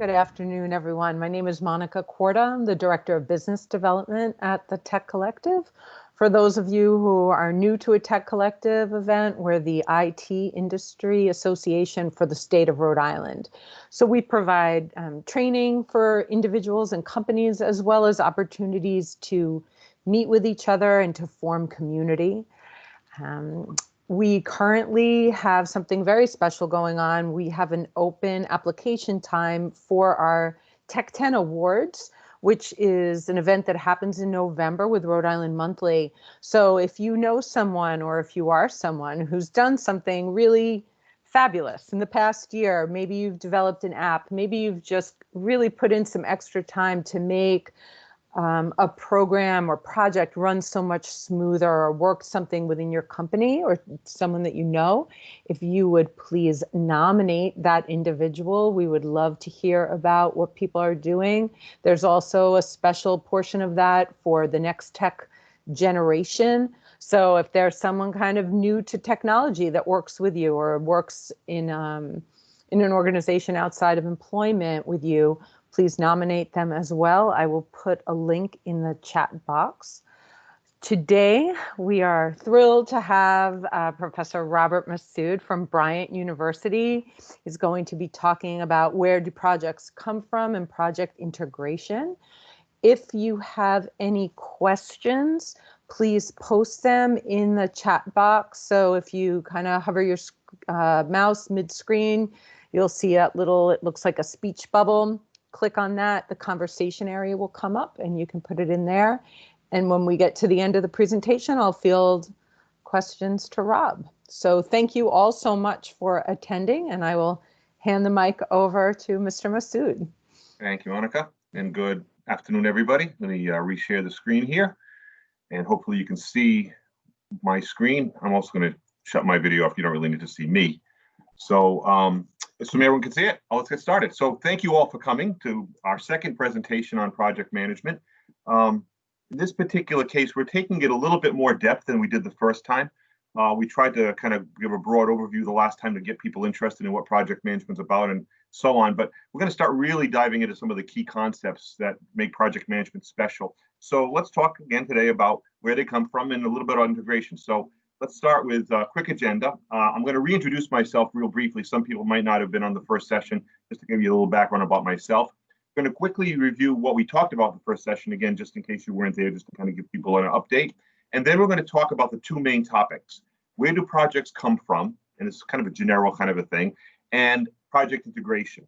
Good afternoon, everyone. My name is Monica Corda. I'm the Director of Business Development at the Tech Collective. For those of you who are new to a Tech Collective event, we're the IT Industry Association for the state of Rhode Island. So we provide training for individuals and companies, as well as opportunities to meet with each other and to form community. We currently have something very special going on. We have an open application time for our Tech 10 Awards, which is an event that happens in November with Rhode Island Monthly. So if you know someone, or if you are someone who's done something really fabulous in the past year, maybe you've developed an app, maybe you've just really put in some extra time to make a program or project run so much smoother, or work something within your company or someone that you know, if you would please nominate that individual. We would love to hear about what people are doing. There's also a special portion of that for the next tech generation. So if there's someone kind of new to technology that works with you, or works in an organization outside of employment with you, please nominate them as well. I will put a link in the chat box. Today, we are thrilled to have Professor Robert Massoud from Bryant University. He's going to be talking about where do projects come from and project integration. If you have any questions, please post them in the chat box. So if you kind of hover your mouse mid-screen, you'll see a little, it looks like a speech bubble. Click on that, the conversation area will come up and you can put it in there. And when we get to the end of the presentation, I'll field questions to Rob. So thank you all so much for attending, and I will hand the mic over to Mr. Massoud. Thank you, Monica, and good afternoon, everybody. Let me reshare the screen here, and hopefully you can see my screen. I'm also going to shut my video off. You don't really need to see me. So assuming everyone can see it, let's get started. So thank you all for coming to our second presentation on project management. In this particular case, we're taking it a little bit more depth than we did the first time. We tried to kind of give a broad overview the last time to get people interested in what project management's about and so on, but we're going to start really diving into some of the key concepts that make project management special. So let's talk again today about where they come from and a little bit on integration. So let's start with a quick agenda. I'm going to reintroduce myself real briefly. Some people might not have been on the first session, just to give you a little background about myself. I'm going to quickly review what we talked about in the first session, again, just in case you weren't there, just to kind of give people an update. And then we're going to talk about the two main topics. Where do projects come from? And it's kind of a general kind of a thing. And project integration.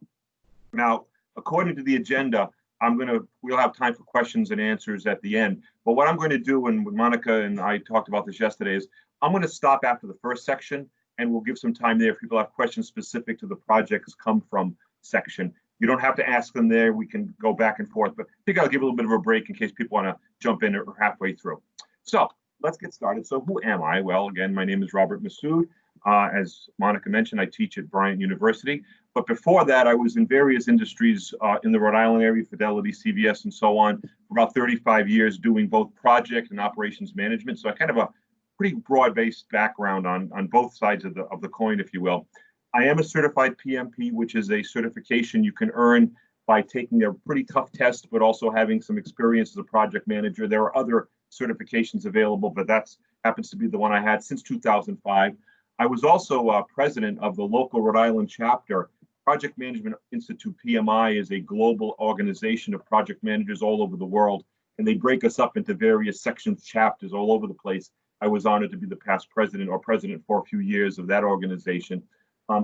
Now, according to the agenda, we'll have time for questions and answers at the end. But what I'm going to do, and Monica and I talked about this yesterday, is I'm going to stop after the first section, and we'll give some time there if people have questions specific to the projects come from section. You don't have to ask them there. We can go back and forth, but I think I'll give a little bit of a break in case people want to jump in or halfway through. So let's get started. So who am I? Well, again, my name is Robert Massoud. As Monica mentioned, I teach at Bryant University. But before that, I was in various industries in the Rhode Island area, Fidelity, CVS, and so on, for about 35 years doing both project and operations management. So I kind of a pretty broad-based background on both sides of the coin, if you will. I am a certified PMP, which is a certification you can earn by taking a pretty tough test, but also having some experience as a project manager. There are other certifications available, but that happens to be the one I had since 2005. I was also president of the local Rhode Island chapter. Project Management Institute, PMI, is a global organization of project managers all over the world, and they break us up into various sections, chapters all over the place. I was honored to be the past president or president for a few years of that organization.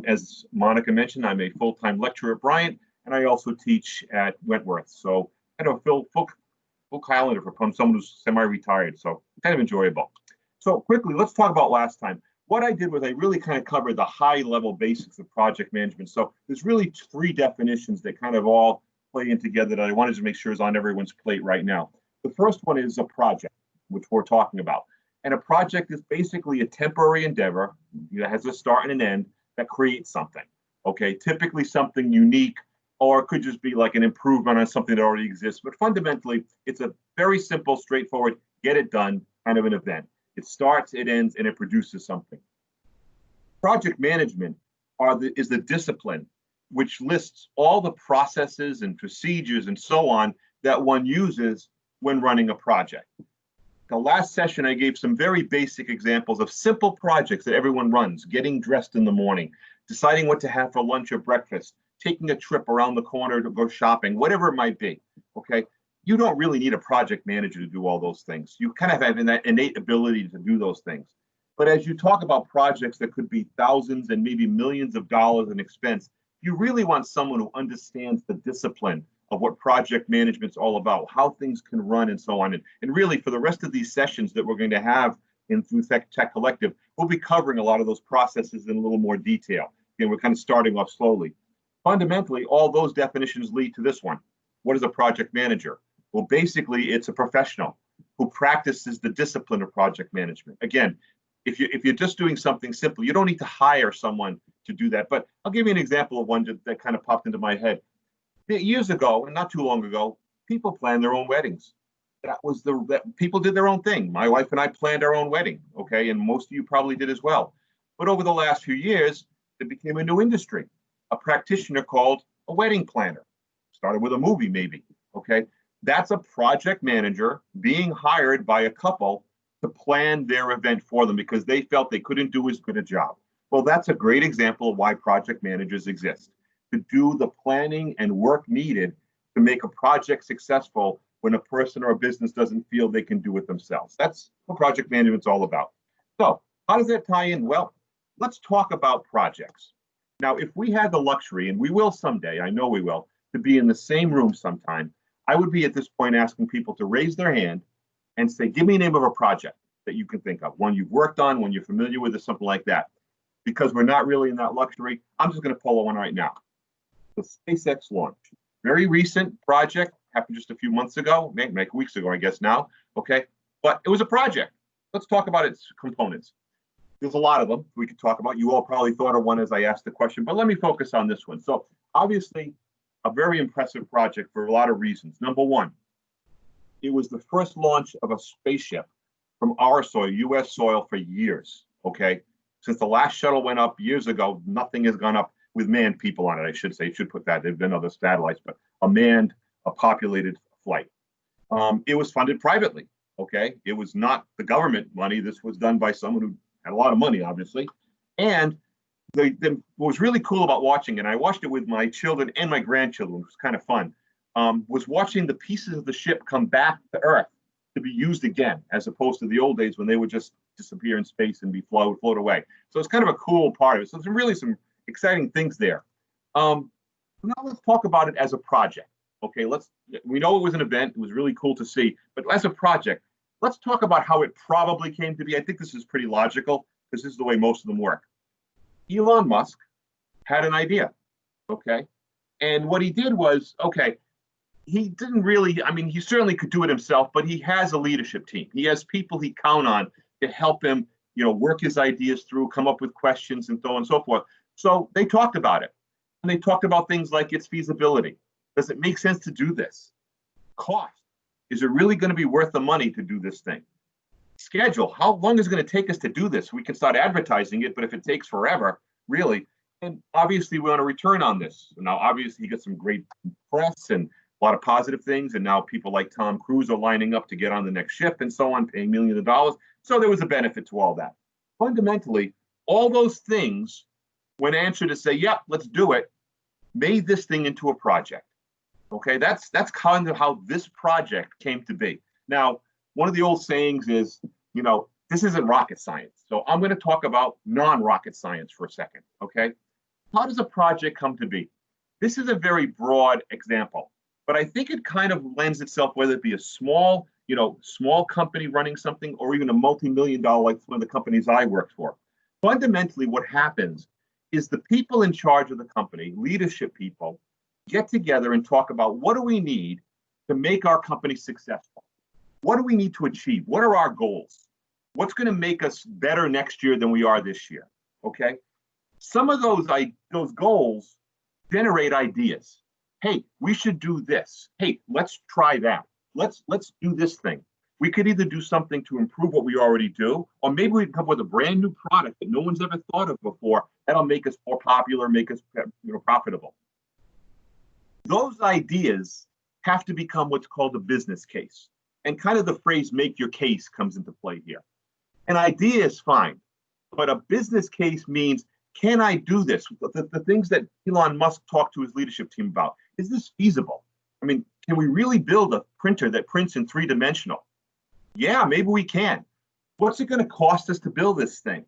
As Monica mentioned, I'm a full-time lecturer at Bryant, and I also teach at Wentworth. So kind of a full calendar for someone who's semi-retired, so kind of enjoyable. So quickly, let's talk about last time. What I did was I really kind of covered the high-level basics of project management. So there's really three definitions that kind of all play in together that I wanted to make sure is on everyone's plate right now. The first one is a project, which we're talking about. And a project is basically a temporary endeavor that has a start and an end that creates something, okay? Typically something unique, or it could just be like an improvement on something that already exists. But fundamentally, it's a very simple, straightforward, get it done kind of an event. It starts, it ends, and it produces something. Project management is the discipline which lists all the processes and procedures and so on that one uses when running a project. The last session, I gave some very basic examples of simple projects that everyone runs: getting dressed in the morning, deciding what to have for lunch or breakfast, taking a trip around the corner to go shopping, whatever it might be. Okay. You don't really need a project manager to do all those things. You kind of have that innate ability to do those things. But as you talk about projects that could be thousands and maybe millions of dollars in expense, you really want someone who understands the discipline of what project management's all about, how things can run and so on. And really, for the rest of these sessions that we're going to have through Tech Collective, we'll be covering a lot of those processes in a little more detail. Again, we're kind of starting off slowly. Fundamentally, all those definitions lead to this one. What is a project manager? Well, basically, it's a professional who practices the discipline of project management. Again, if you're just doing something simple, you don't need to hire someone to do that. But I'll give you an example of one that kind of popped into my head. Years ago, and not too long ago, people planned their own weddings. That people did their own thing. My wife and I planned our own wedding, okay, and most of you probably did as well. But over the last few years, it became a new industry. A practitioner called a wedding planner. Started with a movie, maybe, okay. That's a project manager being hired by a couple to plan their event for them because they felt they couldn't do as good a job. Well, that's a great example of why project managers exist, to do the planning and work needed to make a project successful when a person or a business doesn't feel they can do it themselves. That's what project management's all about. So how does that tie in? Well, let's talk about projects. Now, if we had the luxury, and we will someday, I know we will, to be in the same room sometime, I would be at this point asking people to raise their hand and say, give me a name of a project that you can think of, one you've worked on, one you're familiar with, or something like that. Because we're not really in that luxury, I'm just going to pull one right now. The SpaceX launch. Very recent project, happened just a few months ago, maybe weeks ago, I guess now, okay? But it was a project. Let's talk about its components. There's a lot of them we could talk about. You all probably thought of one as I asked the question, but let me focus on this one. So obviously, a very impressive project for a lot of reasons. Number one, it was the first launch of a spaceship from our soil, US soil, for years, okay? Since the last shuttle went up years ago, nothing has gone up with manned people on it, I should say. Should put that. There have been other satellites, but a populated flight. It was funded privately, okay? It was not the government money. This was done by someone who had a lot of money, obviously. And what was really cool about watching it, and I watched it with my children and my grandchildren, which was kind of fun, was watching the pieces of the ship come back to Earth to be used again, as opposed to the old days when they would just disappear in space and be float away. So it's kind of a cool part of it. So there's really some exciting things there. Now let's talk about it as a project. Okay, we know it was an event. It was really cool to see, but as a project, let's talk about how it probably came to be. I think this is pretty logical because this is the way most of them work. Elon Musk had an idea, okay? And what he did was, okay, he didn't really, he certainly could do it himself, but he has a leadership team. He has people he count on to help him, work his ideas through, come up with questions and so on and so forth. So they talked about it. And they talked about things like its feasibility. Does it make sense to do this? Cost. Is it really going to be worth the money to do this thing? Schedule. How long is it going to take us to do this? We can start advertising it, but if it takes forever, really, and obviously we want a return on this. Now, obviously, you get some great press and a lot of positive things, and now people like Tom Cruise are lining up to get on the next ship and so on, paying millions of dollars. So there was a benefit to all that. Fundamentally, all those things, when answered to say, yep, let's do it, made this thing into a project. Okay, that's kind of how this project came to be. Now, one of the old sayings is, this isn't rocket science. So I'm going to talk about non-rocket science for a second, okay? How does a project come to be? This is a very broad example, but I think it kind of lends itself, whether it be a small company running something or even a multi-million-dollar, like one of the companies I worked for. Fundamentally, what happens is the people in charge of the company, leadership people, get together and talk about what do we need to make our company successful? What do we need to achieve? What are our goals? What's going to make us better next year than we are this year? Okay. Some of those goals generate ideas. Hey, we should do this. Hey, let's try that. Let's do this thing. We could either do something to improve what we already do, or maybe we can come up with a brand new product that no one's ever thought of before that'll make us more popular, make us profitable. Those ideas have to become what's called a business case. And kind of the phrase make your case comes into play here. An idea is fine, but a business case means, can I do this? The things that Elon Musk talked to his leadership team about, is this feasible? I mean, can we really build a printer that prints in 3-dimensional? Yeah, maybe we can. What's it going to cost us to build this thing?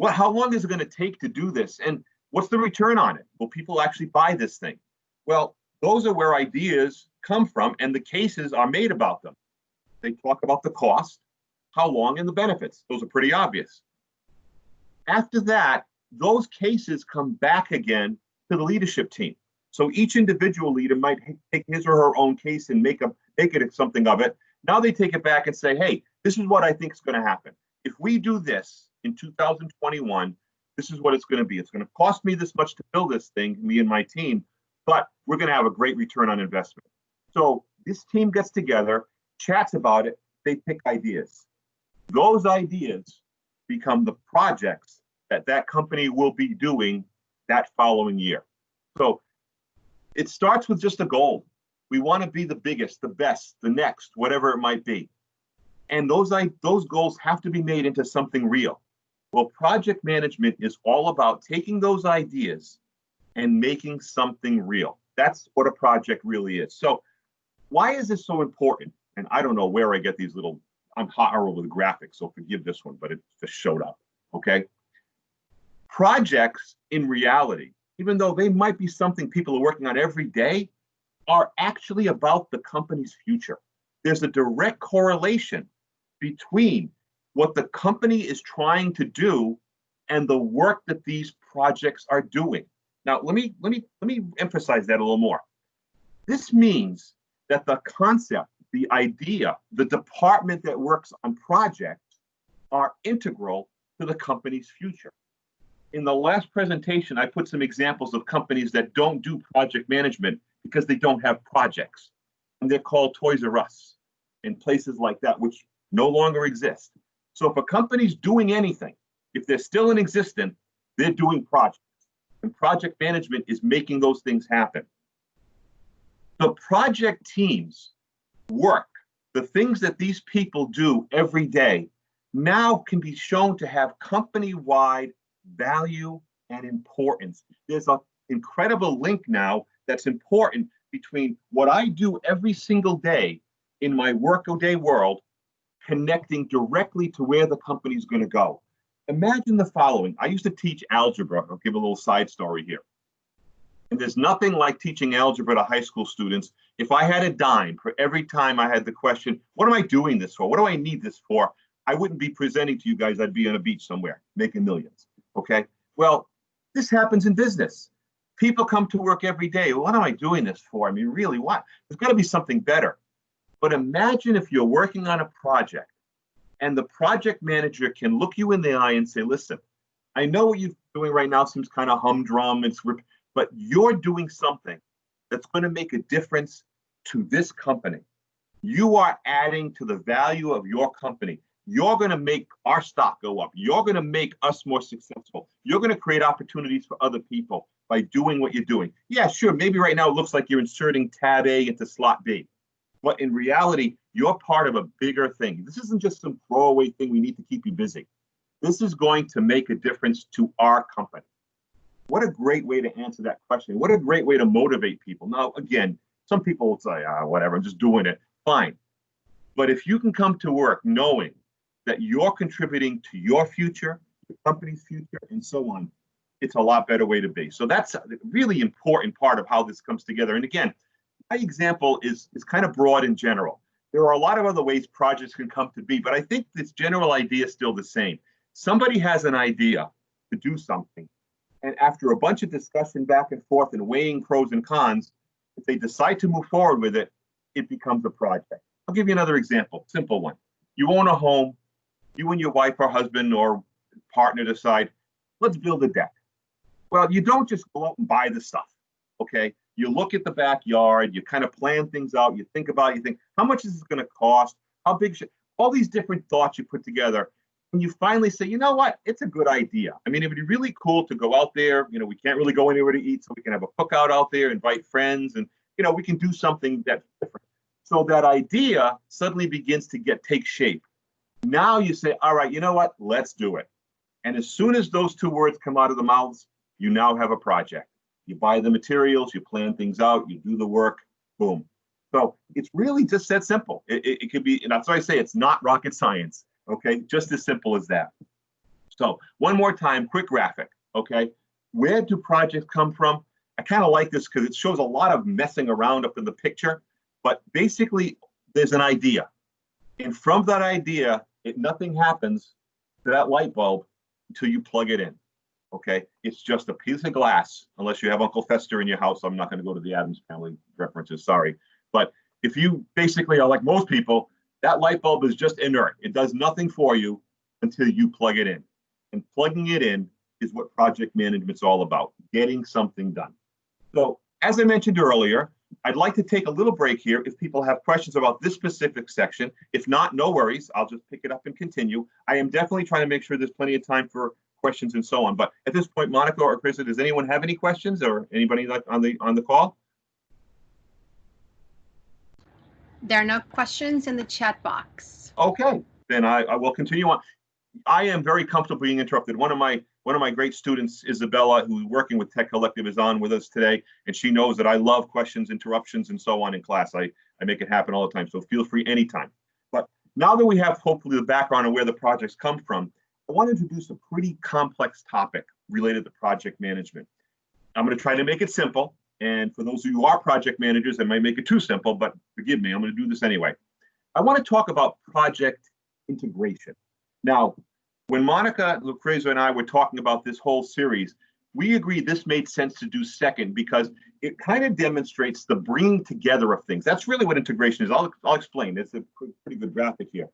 How long is it going to take to do this? And what's the return on it? Will people actually buy this thing? Well, those are where ideas come from, and the cases are made about them. They talk about the cost, how long, and the benefits. Those are pretty obvious. After that, those cases come back again to the leadership team. So each individual leader might take his or her own case and make it something of it. Now they take it back and say, hey, this is what I think is going to happen. If we do this in 2021, this is what it's going to be. It's going to cost me this much to build this thing, me and my team, but we're going to have a great return on investment. So this team gets together, chats about it, they pick ideas. Those ideas become the projects that company will be doing that following year. So it starts with just a goal. We want to be the biggest, the best, the next, whatever it might be. And those goals have to be made into something real. Well, project management is all about taking those ideas and making something real. That's what a project really is. So why is this so important? And I don't know where I get these little, I'm horrible with graphics, so forgive this one, but it just showed up, okay? Projects in reality, even though they might be something people are working on every day, are actually about the company's future. There's a direct correlation between what the company is trying to do and the work that these projects are doing. Now, let me emphasize that a little more. This means that the concept, the idea, the department that works on projects are integral to the company's future. In the last presentation, I put some examples of companies that don't do project management because they don't have projects. And they're called Toys R Us and places like that, which no longer exist. So if a company's doing anything, if they're still in existence, they're doing projects. And project management is making those things happen. The project teams work, the things that these people do every day, now can be shown to have company-wide value and importance. There's an incredible link now that's important between what I do every single day in my workaday world, connecting directly to where the company's going to go. Imagine the following. I used to teach algebra. I'll give a little side story here. And there's nothing like teaching algebra to high school students. If I had a dime for every time I had the question, what am I doing this for? What do I need this for? I wouldn't be presenting to you guys. I'd be on a beach somewhere making millions. Okay? Well, this happens in business. People come to work every day. What am I doing this for? I mean, really, what? There's got to be something better. But imagine if you're working on a project and the project manager can look you in the eye and say, listen, I know what you're doing right now seems kind of humdrum, but you're doing something that's going to make a difference to this company. You are adding to the value of your company. You're going to make our stock go up. You're going to make us more successful. You're going to create opportunities for other people by doing what you're doing. Yeah, sure. Maybe right now it looks like you're inserting tab A into slot B. But in reality, you're part of a bigger thing. This isn't just some throwaway thing we need to keep you busy. This is going to make a difference to our company. What a great way to answer that question. What a great way to motivate people. Now, again, some people will say, whatever, I'm just doing it. Fine. But if you can come to work knowing that you're contributing to your future, the company's future, and so on, it's a lot better way to be. So that's a really important part of how this comes together. And again, my example is kind of broad in general. There are a lot of other ways projects can come to be, but I think this general idea is still the same. Somebody has an idea to do something, and after a bunch of discussion back and forth and weighing pros and cons, if they decide to move forward with it, it becomes a project. I'll give you another example, simple one. You own a home, you and your wife or husband or partner decide, let's build a deck. Well, you don't just go out and buy the stuff, okay? You look at the backyard, you kind of plan things out, you think about it, you think, how much is this going to cost? How big should, all these different thoughts you put together. And you finally say, you know what, it's a good idea. I mean, it'd be really cool to go out there. You know, we can't really go anywhere to eat, so we can have a cookout out there, invite friends, and we can do something that's different. So that idea suddenly begins to take shape. Now you say, all right, you know what? Let's do it. And as soon as those two words come out of the mouths, you now have a project. You buy the materials, you plan things out, you do the work, boom. So it's really just that simple. It could be, and that's why I say it's not rocket science, okay? Just as simple as that. So one more time, quick graphic, okay? Where do projects come from? I kind of like this because it shows a lot of messing around up in the picture, but basically there's an idea. And from that idea, nothing happens to that light bulb until you plug it in, okay? It's just a piece of glass, unless you have Uncle Fester in your house. I'm not going to go to the Addams Family references, sorry. But if you basically are like most people, that light bulb is just inert. It does nothing for you until you plug it in. And plugging it in is what project management's all about, getting something done. So as I mentioned earlier, I'd like to take a little break here if people have questions about this specific section. If not, no worries. I'll just pick it up and continue. I am definitely trying to make sure there's plenty of time for questions and so on. But at this point, Monica or Chris, does anyone have any questions, or anybody on the call? There are no questions in the chat box. Okay, then I will continue on. I am very comfortable being interrupted. One of my great students, Isabella, who's working with Tech Collective, is on with us today, and she knows that I love questions, interruptions, and so on in class. I make it happen all the time, so feel free anytime. But now that we have hopefully the background on where the projects come from, I want to introduce a pretty complex topic related to project management. I'm going to try to make it simple, and for those of you who are project managers, I might make it too simple, but forgive me, I'm going to do this anyway. I want to talk about project integration. Now, when Monica, Lucrezia, and I were talking about this whole series, we agreed this made sense to do second because it kind of demonstrates the bringing together of things. That's really what integration is. I'll explain. It's a pretty good graphic here.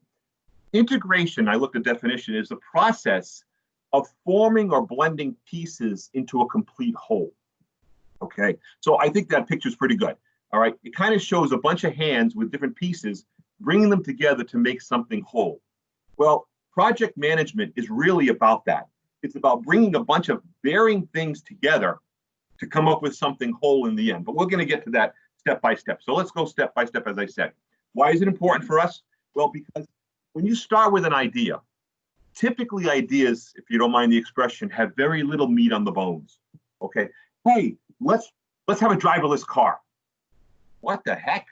Integration, I looked at definition, is the process of forming or blending pieces into a complete whole. Okay, so I think that picture is pretty good. All right, it kind of shows a bunch of hands with different pieces, bringing them together to make something whole. Well, project management is really about that. It's about bringing a bunch of varying things together to come up with something whole in the end. But we're going to get to that step by step. So let's go step by step, as I said. Why is it important for us? Well, because when you start with an idea, typically ideas, if you don't mind the expression, have very little meat on the bones. Okay, hey, let's have a driverless car. What the heck?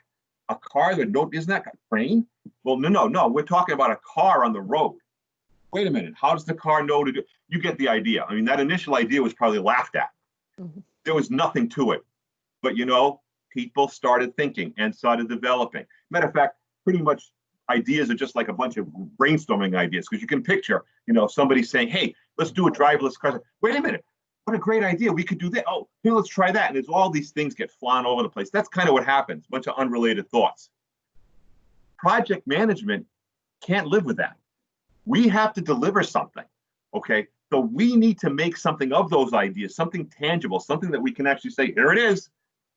A car that isn't that a train? Well, no. We're talking about a car on the road. Wait a minute. How does the car know to do? You get the idea. I mean, that initial idea was probably laughed at. Mm-hmm. There was nothing to it. But, people started thinking and started developing. Matter of fact, pretty much ideas are just like a bunch of brainstorming ideas, because you can picture, somebody saying, hey, let's do a driverless car. Wait a minute. What a great idea. We could do that. Oh, here, let's try that. And there's all these things get flying all over the place. That's kind of what happens. A bunch of unrelated thoughts. Project management can't live with that. We have to deliver something, okay? So we need to make something of those ideas, something tangible, something that we can actually say, here it is,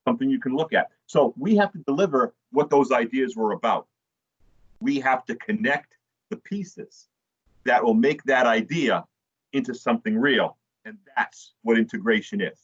something you can look at. So we have to deliver what those ideas were about. We have to connect the pieces that will make that idea into something real. And that's what integration is.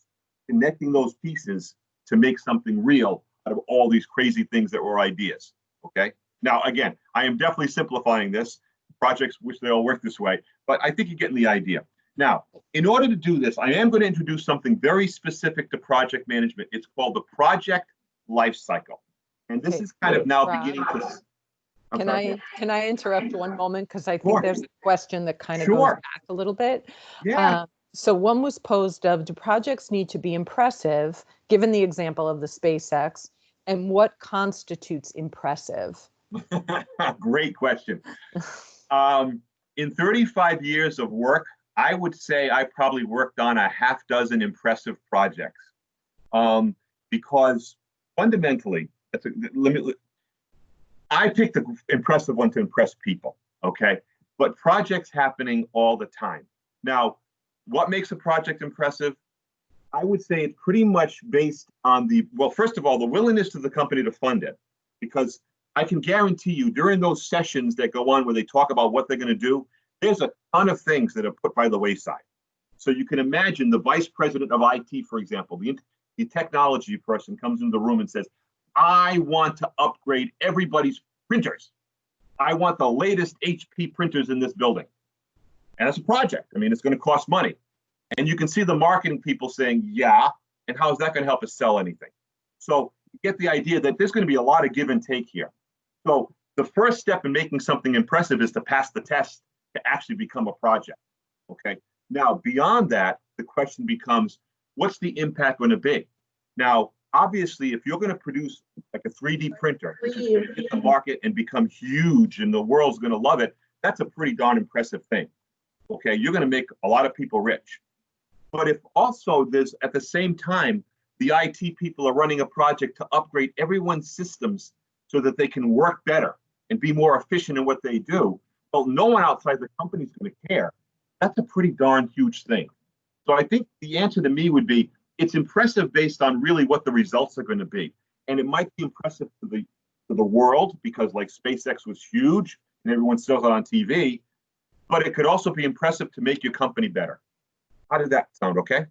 Connecting those pieces to make something real out of all these crazy things that were ideas, okay? Now, again, I am definitely simplifying this. Projects wish they all work this way, but I think you're getting the idea. Now, in order to do this, I am going to introduce something very specific to project management. It's called the project lifecycle. And this is kind of now beginning to... Can I interrupt one moment? Because I think there's a question that kind of goes back a little bit. Yeah. So one was posed of, do projects need to be impressive, given the example of the SpaceX, and what constitutes impressive? Great question. In 35 years of work, I would say I probably worked on a half dozen impressive projects, because fundamentally, I picked the impressive one to impress people, okay? But projects happening all the time. Now, what makes a project impressive? I would say it's pretty much based on first of all, the willingness of the company to fund it, because I can guarantee you during those sessions that go on where they talk about what they're going to do, there's a ton of things that are put by the wayside. So you can imagine the vice president of IT, for example, the technology person comes into the room and says, I want to upgrade everybody's printers. I want the latest HP printers in this building. And it's a project. I mean, it's going to cost money. And you can see the marketing people saying, yeah, and how is that going to help us sell anything? So you get the idea that there's going to be a lot of give and take here. So the first step in making something impressive is to pass the test to actually become a project. Okay. Now, beyond that, the question becomes, what's the impact going to be? Now, obviously, if you're going to produce like a 3D printer, which is going to hit the market and become huge and the world's going to love it, that's a pretty darn impressive thing. Okay, you're going to make a lot of people rich. But if also there's, at the same time, the IT people are running a project to upgrade everyone's systems so that they can work better and be more efficient in what they do, well, no one outside the company is going to care. That's a pretty darn huge thing. So I think the answer to me would be, it's impressive based on really what the results are going to be. And it might be impressive to the world because like SpaceX was huge and everyone saw it on TV, but it could also be impressive to make your company better. How did that sound? Okay.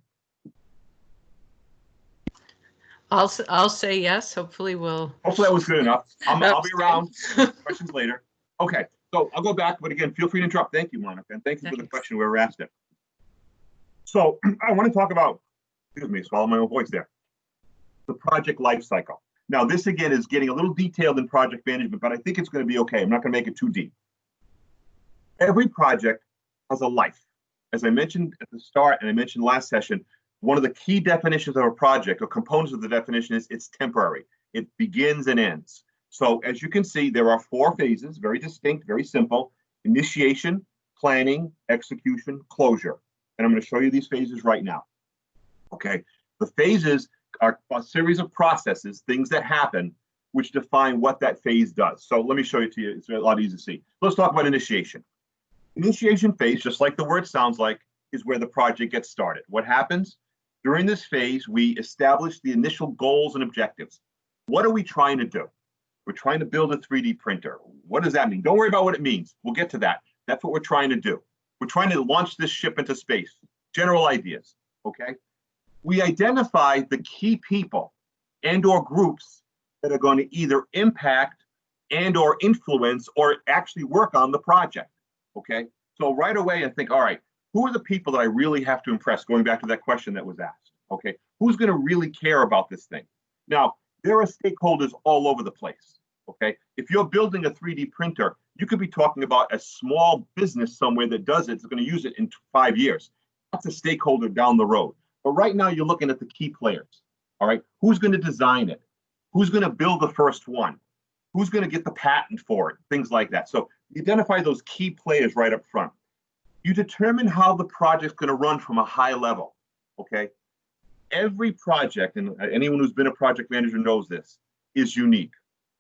I'll say yes. Hopefully that was good enough. I'll be around. Questions later. Okay. So I'll go back, but again, feel free to interrupt. Thank you, Monica. And thank you for the question whoever asked it. So I want to talk about, excuse me, swallow my own voice there, the project lifecycle. Now, this again is getting a little detailed in project management, but I think it's going to be okay. I'm not going to make it too deep. Every project has a life. As I mentioned at the start, and I mentioned last session, one of the key definitions of a project or components of the definition is it's temporary. It begins and ends. So as you can see, there are 4 phases, very distinct, very simple: initiation, planning, execution, closure. And I'm going to show you these phases right now. Okay, the phases are a series of processes, things that happen, which define what that phase does. So let me show it to you. It's a lot easier to see. Let's talk about initiation. Initiation phase, just like the word sounds like, is where the project gets started. What happens? During this phase, we establish the initial goals and objectives. What are we trying to do? We're trying to build a 3D printer. What does that mean? Don't worry about what it means. We'll get to that. That's what we're trying to do. We're trying to launch this ship into space. General ideas, okay? We identify the key people and or groups that are going to either impact and or influence or actually work on the project, okay? So right away I think, all right, who are the people that I really have to impress? Going back to that question that was asked, okay? Who's going to really care about this thing? Now, there are stakeholders all over the place, okay? If you're building a 3D printer, you could be talking about a small business somewhere that does it, it's going to use it in 5 years. That's a stakeholder down the road. But right now you're looking at the key players, all right? Who's going to design it? Who's going to build the first one? Who's going to get the patent for it? Things like that. So you identify those key players right up front. You determine how the project's going to run from a high level, okay? Every project, and anyone who's been a project manager knows this, is unique.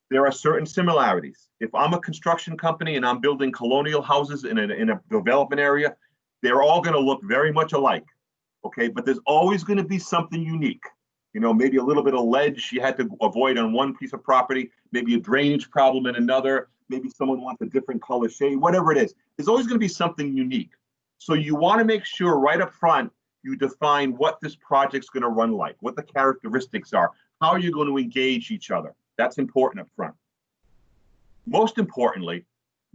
There are certain similarities. If I'm a construction company and I'm building colonial houses in a development area, they're all going to look very much alike, okay? But there's always going to be something unique. You know, maybe a little bit of ledge you had to avoid on one piece of property, maybe a drainage problem in another, maybe someone wants a different color shade, whatever it is. There's always going to be something unique. So you want to make sure right up front you define what this project's going to run like, what the characteristics are, how are you going to engage each other. That's important up front. Most importantly,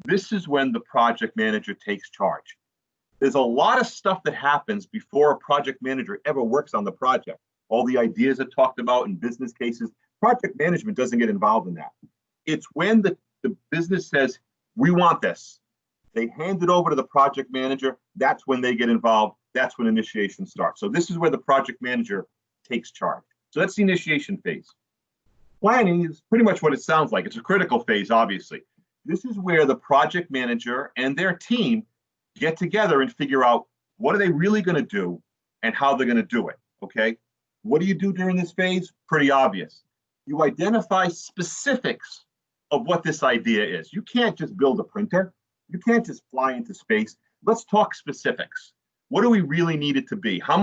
this is when the project manager takes charge. There's a lot of stuff that happens before a project manager ever works on the project. All the ideas are talked about in business cases. Project management doesn't get involved in that. It's when the business says, we want this. They hand it over to the project manager. That's when they get involved. That's when initiation starts. So this is where the project manager takes charge. So that's the initiation phase. Planning is pretty much what it sounds like. It's a critical phase, obviously. This is where the project manager and their team get together and figure out what are they really going to do and how they're going to do it, okay? What do you do during this phase? Pretty obvious. You identify specifics of what this idea is. You can't just build a printer. You can't just fly into space. Let's talk specifics. What do we really need it to be? How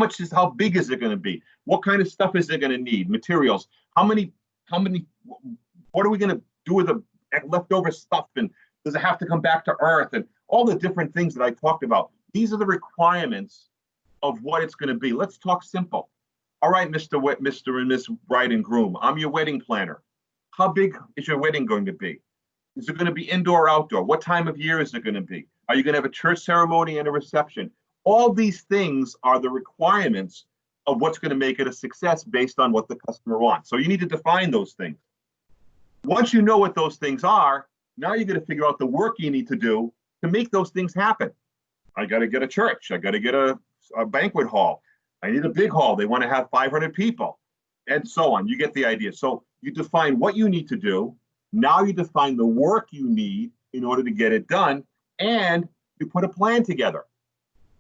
big is it going to be? What kind of stuff is it going to need? Materials. What are we going to do with the leftover stuff? And does it have to come back to Earth? And all the different things that I talked about. These are the requirements of what it's going to be. Let's talk simple. All right, Mr. and Miss Bride and Groom, I'm your wedding planner. How big is your wedding going to be? Is it going to be indoor or outdoor? What time of year is it going to be? Are you going to have a church ceremony and a reception? All these things are the requirements of what's going to make it a success based on what the customer wants. So you need to define those things. Once you know what those things are, now you're going to figure out the work you need to do to make those things happen. I got to get a church. I got to get a banquet hall. I need a big hall. They want to have 500 people and so on. You get the idea. So you define what you need to do. Now you define the work you need in order to get it done, and you put a plan together.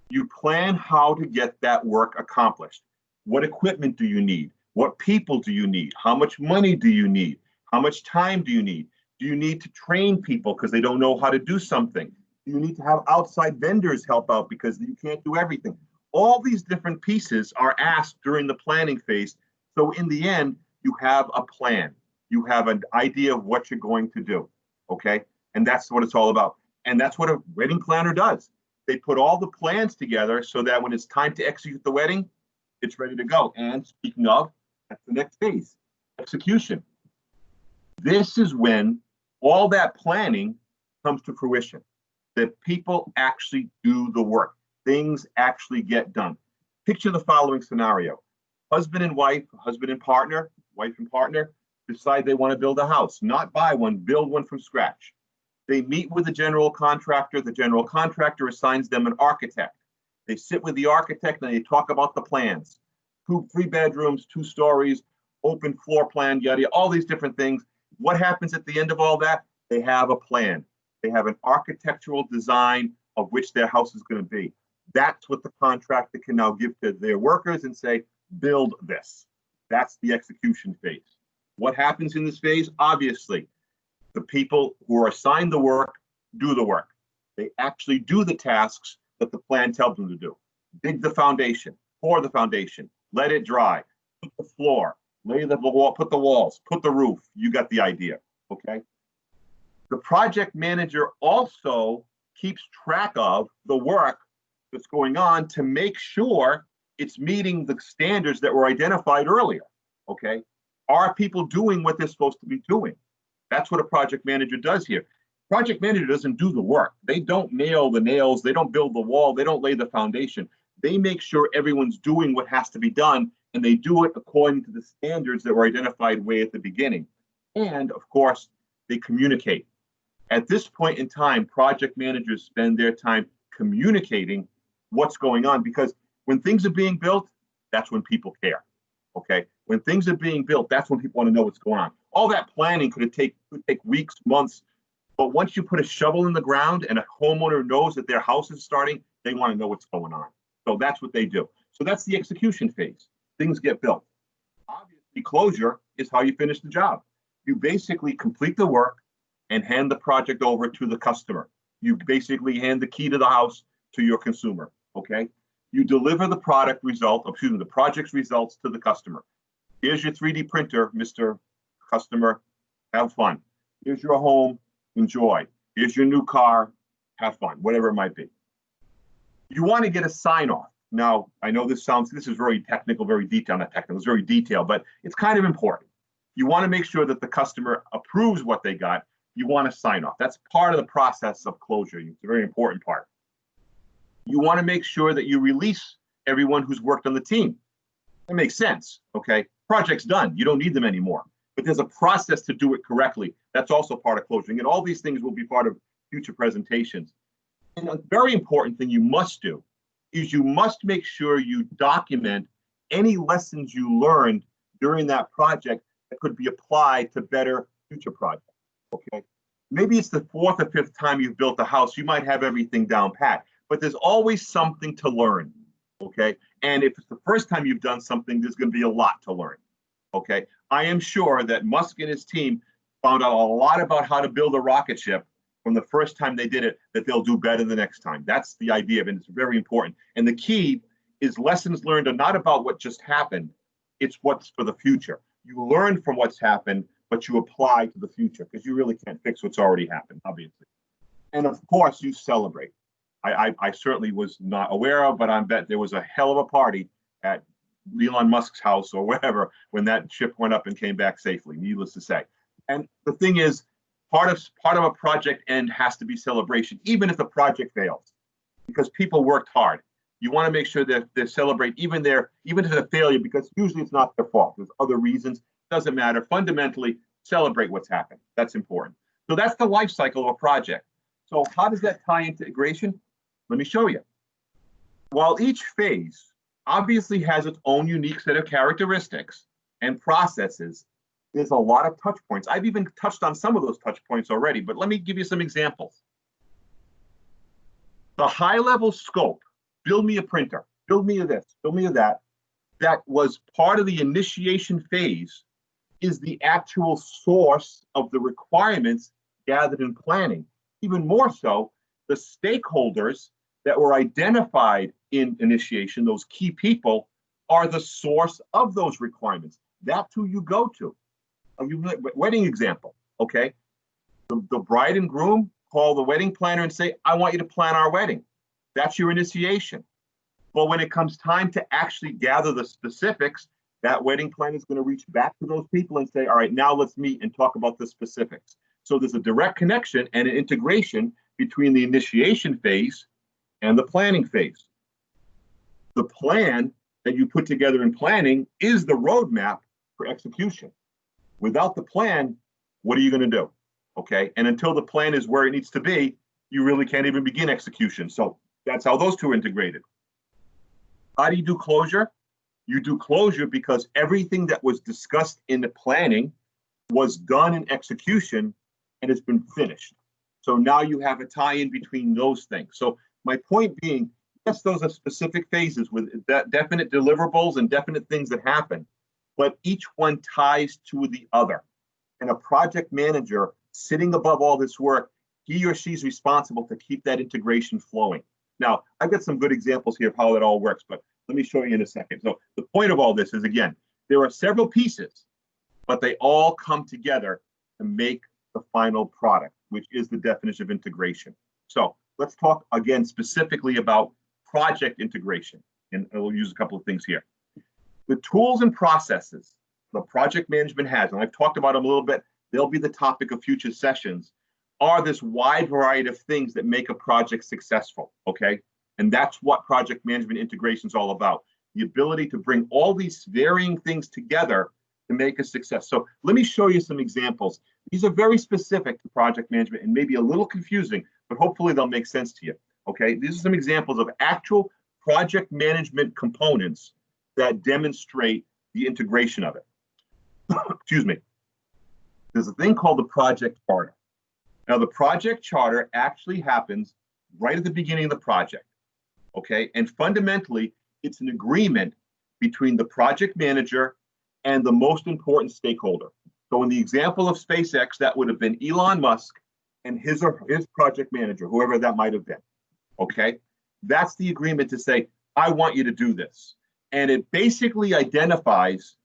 You plan how to get that work accomplished. What equipment do you need? What people do you need? How much money do you need? How much time do you need? Do you need to train people because they don't know how to do something? Do you need to have outside vendors help out because you can't do everything? All these different pieces are asked during the planning phase. So in the end, you have a plan. You have an idea of what you're going to do, okay? And that's what it's all about. And that's what a wedding planner does. They put all the plans together so that when it's time to execute the wedding, it's ready to go. And speaking of, that's the next phase, execution. This is when all that planning comes to fruition, that people actually do the work. Things actually get done. Picture the following scenario. Husband and wife, husband and partner, wife and partner, decide they want to build a house, not buy one, build one from scratch. They meet with the general contractor. The general contractor assigns them an architect. They sit with the architect and they talk about the plans. 3 bedrooms, 2 stories, open floor plan, yada, all these different things. What happens at the end of all that? They have a plan. They have an architectural design of which their house is going to be. That's what the contractor can now give to their workers and say, build this. That's the execution phase. What happens in this phase? Obviously, the people who are assigned the work do the work. They actually do the tasks that the plan tells them to do. Dig the foundation, pour the foundation, let it dry, put the floor, lay the wall, put the walls, put the roof. You got the idea, okay? The project manager also keeps track of the work that's going on to make sure it's meeting the standards that were identified earlier, okay? Are people doing what they're supposed to be doing? That's what a project manager does here. Project manager doesn't do the work. They don't nail the nails. They don't build the wall. They don't lay the foundation. They make sure everyone's doing what has to be done, and they do it according to the standards that were identified way at the beginning. And of course, they communicate. At this point in time, project managers spend their time communicating what's going on, because when things are being built, that's when people care, okay? When things are being built, that's when people want to know what's going on. All that planning could take weeks, months, but once you put a shovel in the ground and a homeowner knows that their house is starting, they want to know what's going on. So that's what they do. So that's the execution phase. Things get built. Obviously, closure is how you finish the job. You basically complete the work and hand the project over to the customer. You basically hand the key to the house to your consumer, okay? You deliver the project's results to the customer. Here's your 3D printer, Mr. Customer, have fun. Here's your home, enjoy. Here's your new car, have fun, whatever it might be. You want to get a sign off. Now, I know this is very technical, very detailed, not technical, it's very detailed, but it's kind of important. You want to make sure that the customer approves what they got. You want to sign off. That's part of the process of closure. It's a very important part. You want to make sure that you release everyone who's worked on the team. That makes sense, okay? Project's done. You don't need them anymore. But there's a process to do it correctly. That's also part of closing. And all these things will be part of future presentations. And a very important thing you must do is you must make sure you document any lessons you learned during that project that could be applied to better future projects, okay? Maybe it's the 4th or 5th time you've built a house. You might have everything down pat, but there's always something to learn, okay? And if it's the first time you've done something, there's going to be a lot to learn, okay? I am sure that Musk and his team found out a lot about how to build a rocket ship from the first time they did it, that they'll do better the next time. That's the idea of it. It's very important. And the key is lessons learned are not about what just happened. It's what's for the future. You learn from what's happened, but you apply to the future, because you really can't fix what's already happened, obviously. And of course, you celebrate. I certainly was not aware of, but I bet there was a hell of a party at Elon Musk's house or wherever when that ship went up and came back safely, needless to say. And the thing is, part of a project end has to be celebration, even if the project fails, because people worked hard. You want to make sure that they celebrate even to the failure, because usually it's not their fault. There's other reasons. Doesn't matter. Fundamentally, celebrate what's happened. That's important. So that's the life cycle of a project. So how does that tie into integration? Let me show you. While each phase obviously has its own unique set of characteristics and processes, there's a lot of touch points. I've even touched on some of those touch points already, but let me give you some examples. The high-level scope, build me a printer, build me a this, build me a that was part of the initiation phase, is the actual source of the requirements gathered in planning. Even more so, the stakeholders that were identified in initiation, those key people, are the source of those requirements. That's who you go to. A wedding example, okay? The bride and groom call the wedding planner and say, I want you to plan our wedding. That's your initiation. But when it comes time to actually gather the specifics, that wedding planner is going to reach back to those people and say, all right, now let's meet and talk about the specifics. So there's a direct connection and an integration between the initiation phase and the planning phase. The plan that you put together in planning is the roadmap for execution. Without the plan, what are you going to do? Okay. And until the plan is where it needs to be, you really can't even begin execution. So that's how those two are integrated. How do you do closure? You do closure because everything that was discussed in the planning was done in execution and it's been finished. So now you have a tie-in between those things. So my point being, yes, those are specific phases with definite deliverables and definite things that happen, but each one ties to the other. And a project manager sitting above all this work, he or she's responsible to keep that integration flowing. Now, I've got some good examples here of how it all works, but let me show you in a second. So the point of all this is, again, there are several pieces, but they all come together to make the final product, which is the definition of integration. So let's talk again specifically about project integration, and we'll use a couple of things here. The tools and processes the project management has, and I've talked about them a little bit, they'll be the topic of future sessions, are this wide variety of things that make a project successful, okay? And that's what project management integration is all about. The ability to bring all these varying things together to make a success. So let me show you some examples. These are very specific to project management and maybe a little confusing, but hopefully they'll make sense to you, okay? These are some examples of actual project management components that demonstrate the integration of it. Excuse me. There's a thing called the project charter. Now, the project charter actually happens right at the beginning of the project, okay? And fundamentally, it's an agreement between the project manager and the most important stakeholder. So in the example of SpaceX, that would have been Elon Musk and his project manager, whoever that might have been, okay? That's the agreement to say, I want you to do this. And it basically identifies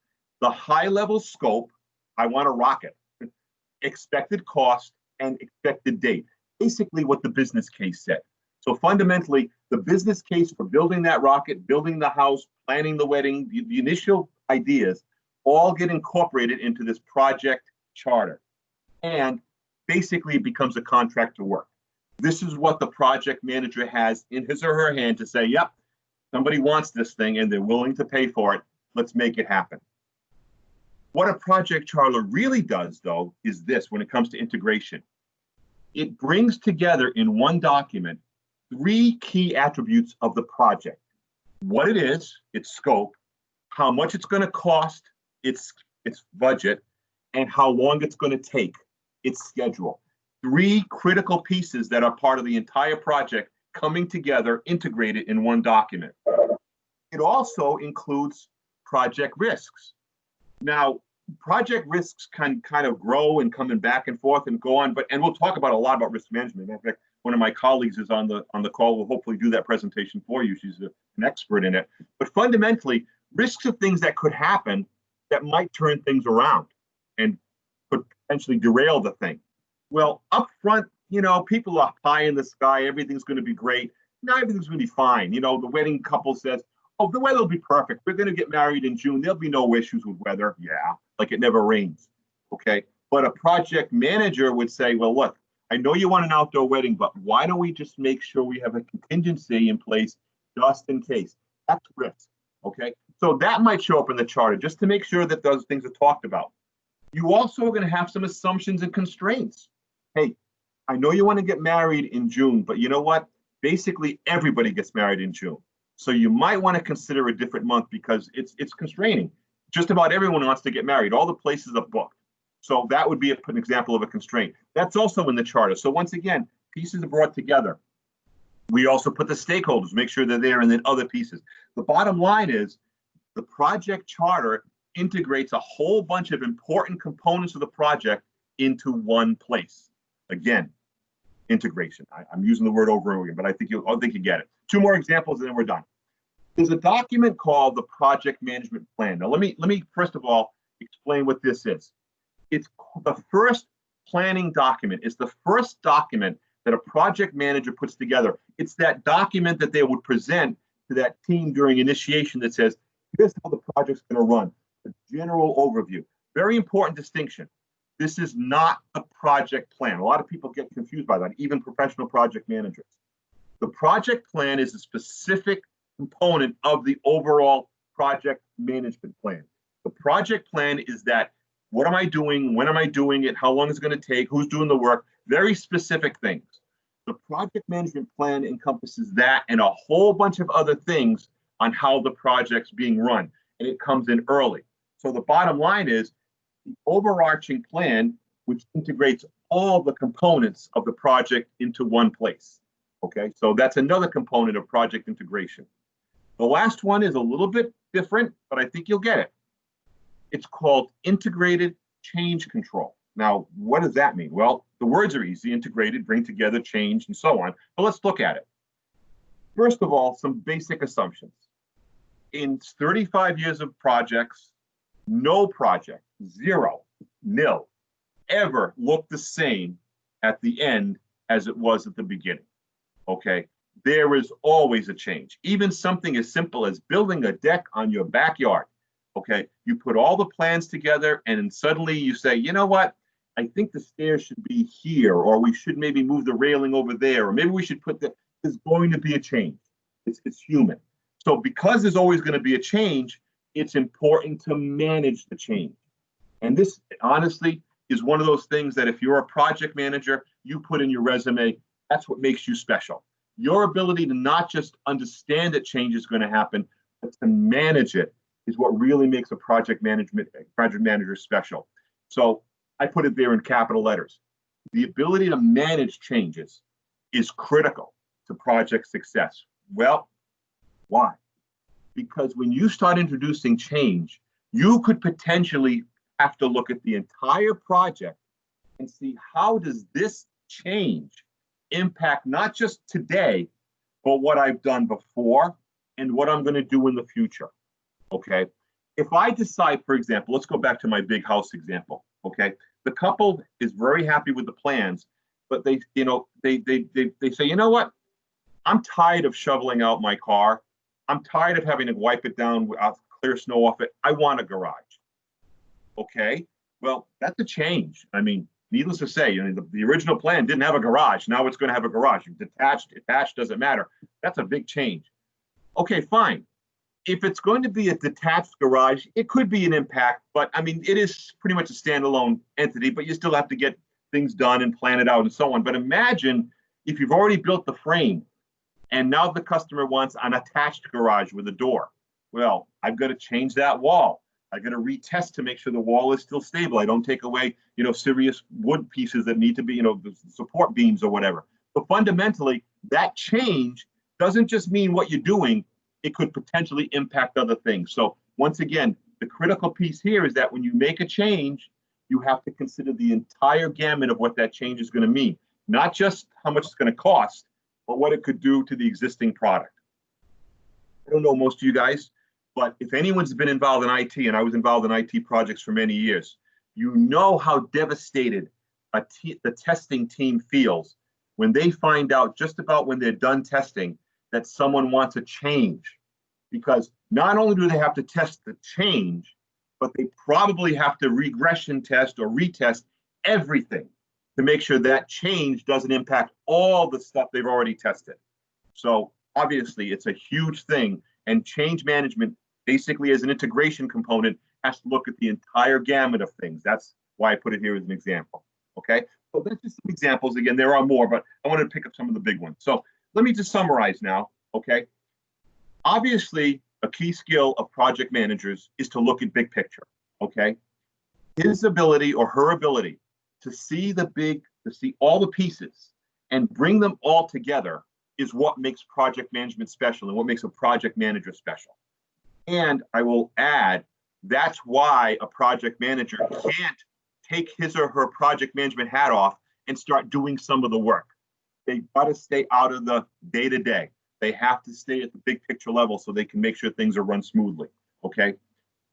the high-level scope, I want a rocket, expected cost, and expected date. Basically what the business case said. So fundamentally, the business case for building that rocket, building the house, planning the wedding, the initial ideas all get incorporated into this project charter. And basically it becomes a contract to work. This is what the project manager has in his or her hand to say, yep, somebody wants this thing and they're willing to pay for it. Let's make it happen. What a project charter really does, though, is this when it comes to integration. It brings together in one document 3 key attributes of the project. What it is, its scope, how much it's going to cost, its budget, and how long it's going to take, its schedule. 3 critical pieces that are part of the entire project coming together, integrated in one document. It also includes project risks. Now, project risks can kind of grow and coming back and forth and go on, and we'll talk about a lot about risk management. In fact, one of my colleagues is on the call. We'll hopefully do that presentation for you. She's an expert in it. But fundamentally, risks are things that could happen that might turn things around and could potentially derail the thing. Well, up front, people are pie in the sky. Everything's going to be great. Now everything's going to be fine. The wedding couple says, oh, the weather will be perfect. We're going to get married in June. There'll be no issues with weather. Yeah, like it never rains. Okay. But a project manager would say, well, look, I know you want an outdoor wedding, but why don't we just make sure we have a contingency in place just in case? That's risk, okay? So that might show up in the charter just to make sure that those things are talked about. You also are going to have some assumptions and constraints. Hey, I know you want to get married in June, but you know what? Basically, everybody gets married in June. So you might want to consider a different month because it's constraining. Just about everyone wants to get married. All the places are booked. So that would be an example of a constraint. That's also in the charter. So once again, pieces are brought together. We also put the stakeholders, make sure they're there, and then other pieces. The bottom line is the project charter integrates a whole bunch of important components of the project into one place. Again, integration. I'm using the word over and over again, but I think you get it. Two more examples and then we're done. There's a document called the project management plan. Now, let me first of all explain what this is. It's the first planning document. It's the first document that a project manager puts together. It's that document that they would present to that team during initiation that says, here's how the project's going to run, a general overview. Very important distinction. This is not a project plan. A lot of people get confused by that, even professional project managers. The project plan is a specific component of the overall project management plan. The project plan is that, what am I doing? When am I doing it? How long is it going to take? Who's doing the work? Very specific things. The project management plan encompasses that and a whole bunch of other things on how the project's being run, and it comes in early. So the bottom line is the overarching plan, which integrates all the components of the project into one place. Okay, so that's another component of project integration. The last one is a little bit different, but I think you'll get it. It's called integrated change control. Now, what does that mean? Well, the words are easy: integrated, bring together, change, and so on. But let's look at it. First of all, some basic assumptions. In 35 years of projects, no project, zero, nil, ever looked the same at the end as it was at the beginning. Okay, there is always a change. Even something as simple as building a deck on your backyard. Okay, you put all the plans together and then suddenly you say, you know what? I think the stairs should be here, or we should maybe move the railing over there, or maybe we should put there's going to be a change. It's human. So because there's always going to be a change, it's important to manage the change. And this, honestly, is one of those things that if you're a project manager, you put in your resume. That's what makes you special. Your ability to not just understand that change is going to happen, but to manage it is what really makes a project manager special. So I put it there in capital letters. The ability to manage changes is critical to project success. Well, why? Because when you start introducing change, you could potentially have to look at the entire project and see, how does this change impact not just today, but what I've done before and what I'm going to do in the future. Okay. If I decide, for example, let's go back to my big house example. Okay. The couple is very happy with the plans, but they say, you know what? I'm tired of shoveling out my car. I'm tired of having to wipe it down, clear snow off it. I want a garage. Okay. Well, that's a change. I mean, needless to say, the original plan didn't have a garage. Now it's going to have a garage. Detached, attached, doesn't matter. That's a big change. Okay, fine. If it's going to be a detached garage, it could be an impact, but I mean, it is pretty much a standalone entity, but you still have to get things done and plan it out and so on. But imagine if you've already built the frame and now the customer wants an attached garage with a door. Well, I've got to change that wall. I got to retest to make sure the wall is still stable. I don't take away, serious wood pieces that need to be, the support beams or whatever. But fundamentally, that change doesn't just mean what you're doing. It could potentially impact other things. So once again, the critical piece here is that when you make a change, you have to consider the entire gamut of what that change is going to mean. Not just how much it's going to cost, but what it could do to the existing product. I don't know most of you guys, but if anyone's been involved in IT, and I was involved in IT projects for many years, you know how devastated the testing team feels when they find out just about when they're done testing that someone wants a change. Because not only do they have to test the change, but they probably have to regression test or retest everything to make sure that change doesn't impact all the stuff they've already tested. So obviously it's a huge thing, and change management basically as an integration component has to look at the entire gamut of things. That's why I put it here as an example. Okay, so that's just some examples. Again, there are more, but I wanted to pick up some of the big ones. So let me just summarize now. Okay, obviously a key skill of project managers is to look at big picture. Okay, his ability or her ability to see all the pieces and bring them all together is what makes project management special and what makes a project manager special. And I will add, that's why a project manager can't take his or her project management hat off and start doing some of the work. They've got to stay out of the day-to-day. They have to stay at the big picture level so they can make sure things are run smoothly. Okay,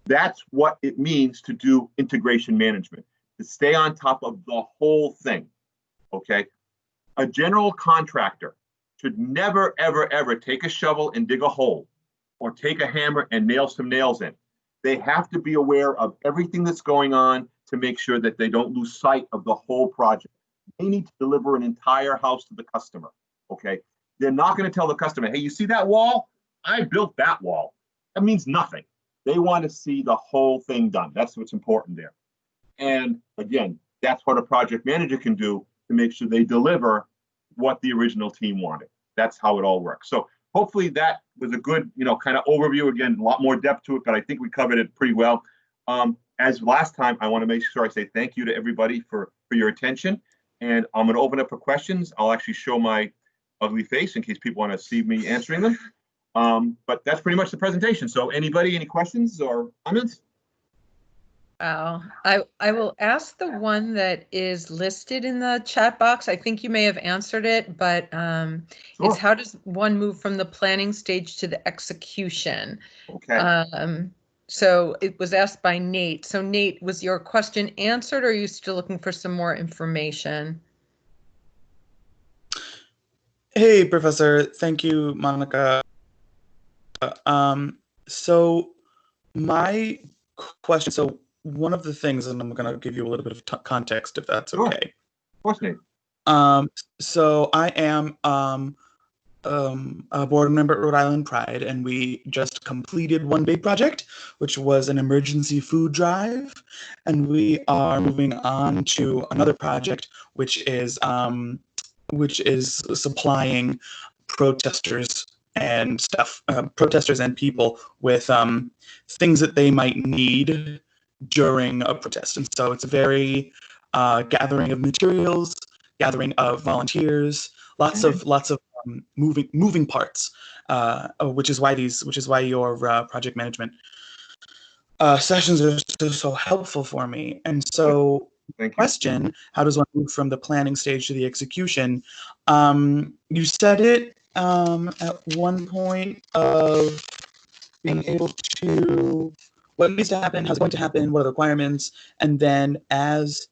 that's what it means to do integration management, to stay on top of the whole thing. Okay, a general contractor should never, ever, ever take a shovel and dig a hole or take a hammer and nail some nails in. They have to be aware of everything that's going on to make sure that they don't lose sight of the whole project. They need to deliver an entire house to the customer. Okay, they're not going to tell the customer, hey, you see that wall? I built that wall. That means nothing. They want to see the whole thing done. That's what's important there. And again, that's what a project manager can do to make sure they deliver what the original team wanted. That's how it all works. So hopefully that was a good, kind of overview. Again, a lot more depth to it, but I think we covered it pretty well. As last time, I want to make sure I say thank you to everybody for your attention. And I'm going to open up for questions. I'll actually show my ugly face in case people want to see me answering them. But that's pretty much the presentation. So anybody, any questions or comments? I will ask the one that is listed in the chat box. I think you may have answered it, but Sure. it's how does one move from the planning stage to the execution? Okay. So it was asked by Nate. So Nate, was your question answered, or are you still looking for some more information? Hey, Professor. Thank you, Monica. So my question, so one of the things, and I'm going to give you a little bit of context if that's Sure. okay. Of course, Nate. So I am a board member at Rhode Island Pride, and we just completed one big project, which was an emergency food drive, and we are moving on to another project, which is supplying protesters and stuff, protesters and people with things that they might need during a protest. And so it's a very gathering of materials, gathering of volunteers, lots of moving parts, which is why your project management sessions are so helpful for me. And so, question: how does one move from the planning stage to the execution? You said it at one point of being able to what needs to happen, how's it going to happen, what are the requirements, and then as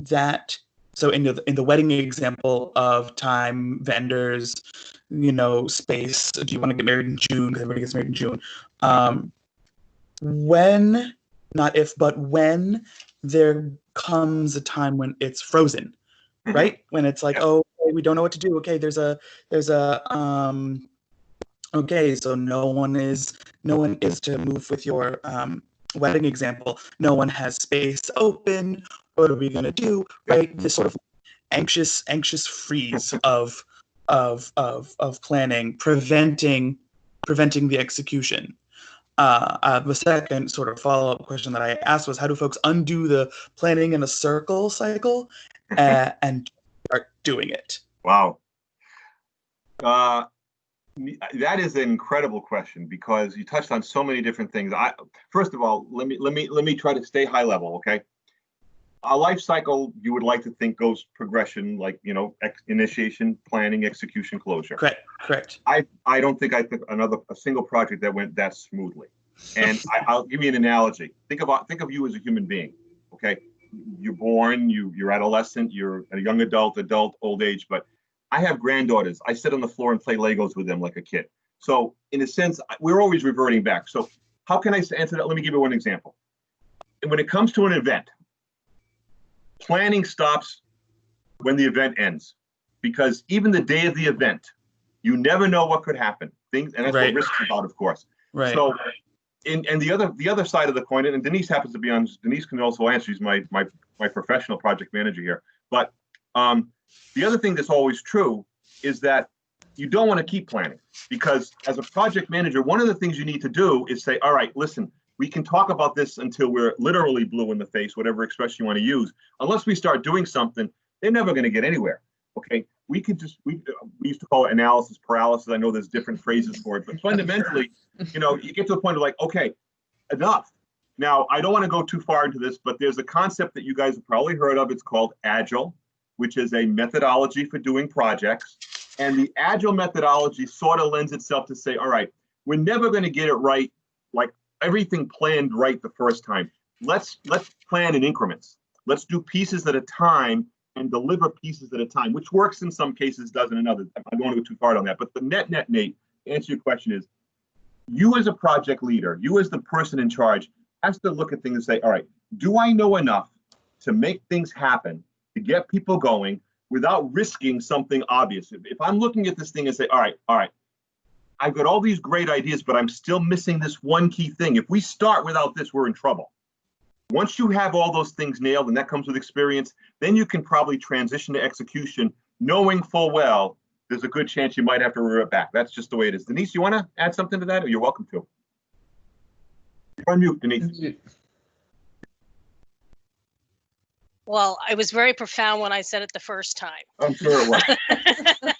that. So in the wedding example of time, vendors, space. Do you want to get married in June? Because everybody gets married in June. When, not if, but when there comes a time when it's frozen, right? When it's like, oh, we don't know what to do. Okay, okay, so no one is to move with your wedding example. No one has space open. What are we gonna do? Right? This sort of anxious freeze of planning, preventing the execution. The second sort of follow-up question that I asked was, how do folks undo the planning in a circle cycle and start doing it? Wow. That is an incredible question because you touched on so many different things. First of all, let me try to stay high level, okay? A life cycle, you would like to think, goes progression, like, initiation, planning, execution, closure. Correct. I don't think I took a single project that went that smoothly. And I'll give you an analogy. Think of you as a human being, okay? You're born, you're adolescent, you're a young adult, old age, but I have granddaughters. I sit on the floor and play Legos with them like a kid. So in a sense, we're always reverting back. So how can I answer that? Let me give you one example. And when it comes to an event, planning stops when the event ends, because even the day of the event, you never know what could happen. And that's what risk is about, of course. Right. So, and the other side of the coin, and Denise happens to be on. Denise can also answer. She's my professional project manager here. But the other thing that's always true is that you don't want to keep planning, because as a project manager, one of the things you need to do is say, all right, listen, we can talk about this until we're literally blue in the face, whatever expression you want to use. Unless we start doing something, they're never going to get anywhere. Okay, we used to call it analysis paralysis. I know there's different phrases for it, but fundamentally, you get to a point of like, okay, enough. Now, I don't want to go too far into this, but there's a concept that you guys have probably heard of. It's called Agile, which is a methodology for doing projects. And the Agile methodology sort of lends itself to say, all right, we're never going to get it right, like everything planned right the first time. Let's plan in increments. Let's do pieces at a time and deliver pieces at a time, which works in some cases, doesn't in others. I don't want to go too far on that. But the net, Nate, to answer your question is, you as a project leader, you as the person in charge, has to look at things and say, all right, do I know enough to make things happen, to get people going without risking something obvious? If I'm looking at this thing and say, all right, I've got all these great ideas, but I'm still missing this one key thing. If we start without this, we're in trouble. Once you have all those things nailed, and that comes with experience, then you can probably transition to execution, knowing full well there's a good chance you might have to revert back. That's just the way it is. Denise, you want to add something to that? Or you're welcome to. You're on mute, Denise. Well, I was very profound when I said it the first time. I'm sure it was.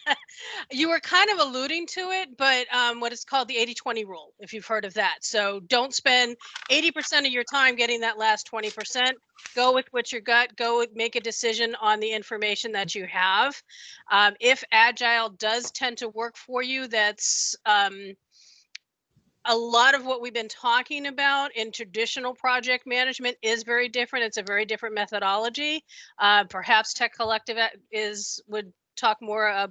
You were kind of alluding to it, but what is called the 80-20 rule, if you've heard of that. So don't spend 80% of your time getting that last 20%. Go with what you got. Make a decision on the information that you have. If Agile does tend to work for you, that's a lot of what we've been talking about in traditional project management is very different. It's a very different methodology. Perhaps Tech Collective would talk more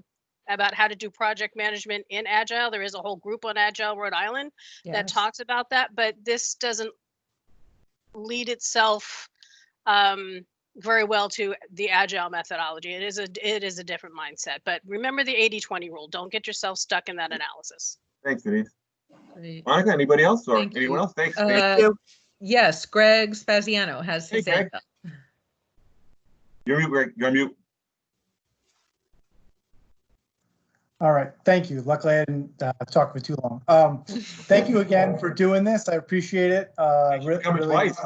about how to do project management in Agile. There is a whole group on Agile Rhode Island that talks about that, but this doesn't lead itself very well to the Agile methodology. It is a different mindset, but remember the 80-20 rule. Don't get yourself stuck in that analysis. Thanks, Denise. Great. Monica, anybody else or Thank anyone you. else? Thanks. Thank you. Yes, Greg Spaziano has his Hey, hand Greg. up. You're mute, Greg. You're on mute. All right, thank you. Luckily, I didn't talk for too long. Thank you again for doing this. I appreciate it. Thanks for coming twice.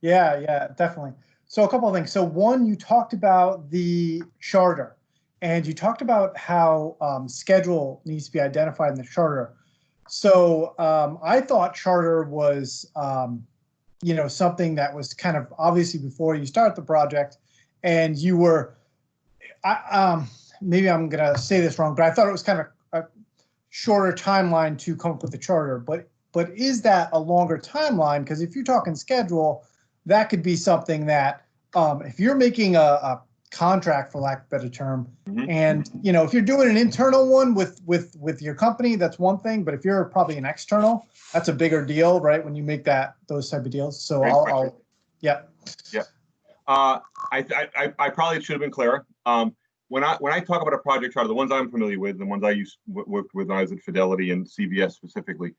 Yeah, definitely. So a couple of things. So one, you talked about the charter, and you talked about how schedule needs to be identified in the charter. So I thought charter was, something that was kind of obviously before you start the project, and you were, maybe I'm going to say this wrong, but I thought it was kind of a shorter timeline to come up with the charter. But is that a longer timeline? Because if you're talking schedule, that could be something that if you're making a contract, for lack of a better term, and if you're doing an internal one with your company, that's one thing. But if you're probably an external, that's a bigger deal, right? When you make those type of deals. So yeah. I probably should have been clearer. When I talk about a project charter, the ones I'm familiar with, the ones I worked with when I was at Fidelity and CVS specifically,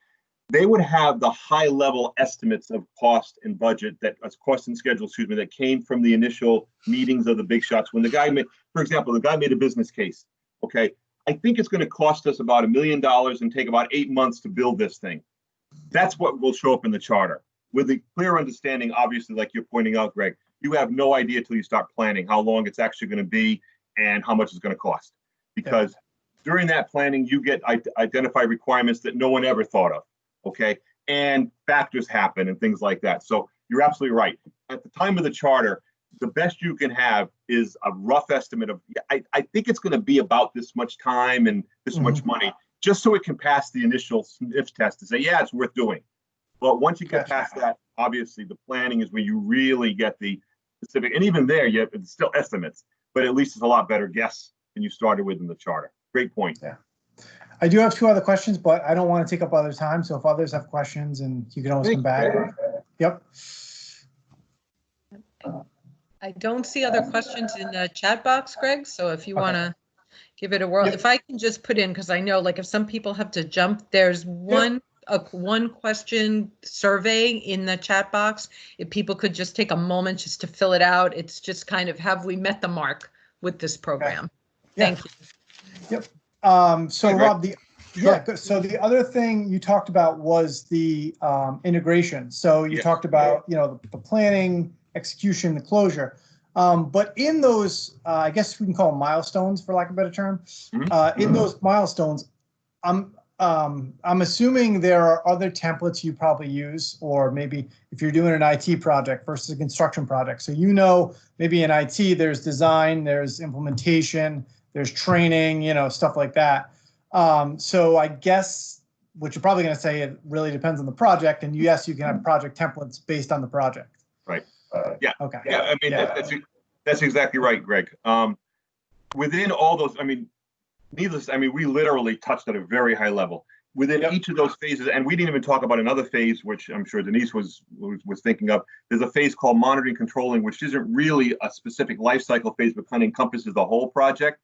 they would have the high level estimates of cost and budget cost and schedule, that came from the initial meetings of the big shots. When the guy made, for example, made a business case. Okay, I think it's going to cost us about $1 million and take about 8 months to build this thing. That's what will show up in the charter with a clear understanding. Obviously, like you're pointing out, Greg, you have no idea till you start planning how long it's actually going to be and how much it's going to cost, because during that planning, you get identify requirements that no one ever thought of. Okay, and factors happen and things like that. So you're absolutely right. At the time of the charter, the best you can have is a rough estimate of, I think it's going to be about this much time and this much money, just so it can pass the initial sniff test to say, yeah, it's worth doing. But once you get past that, obviously the planning is where you really get the specific, and even there, it's still estimates, but at least it's a lot better guess than you started with in the charter. Great point. Yeah. I do have 2 other questions, but I don't want to take up other time. So if others have questions, and you can always come back. Yep. I don't see other questions in the chat box, Greg, so if you Okay. want to give it a whirl, Yep. if I can just put in, because I know like if some people have to jump, there's one question survey in the chat box. If people could just take a moment just to fill it out, it's just kind of, have we met the mark with this program? Yeah. Thank you. Yep. So Hey, Greg. Rob, good. So the other thing you talked about was the integration. So you Yes. talked about, you know, the planning, execution, the closure. But in those, I guess we can call them milestones, for lack of a better term. In those milestones, I'm assuming there are other templates you probably use, or maybe if you're doing an IT project versus a construction project. So, you know, maybe in IT, there's design, there's implementation, there's training, you know, stuff like that. So I guess what you're probably going to say, it really depends on the project. And yes, you can have project templates based on the project. Right. Yeah. Okay. Yeah. I mean, that's exactly right, Greg. Within all those, I mean, we literally touched at a very high level within each of those phases. And we didn't even talk about another phase, which I'm sure Denise was thinking of. There's a phase called monitoring, controlling, which isn't really a specific life cycle phase, but kind of encompasses the whole project.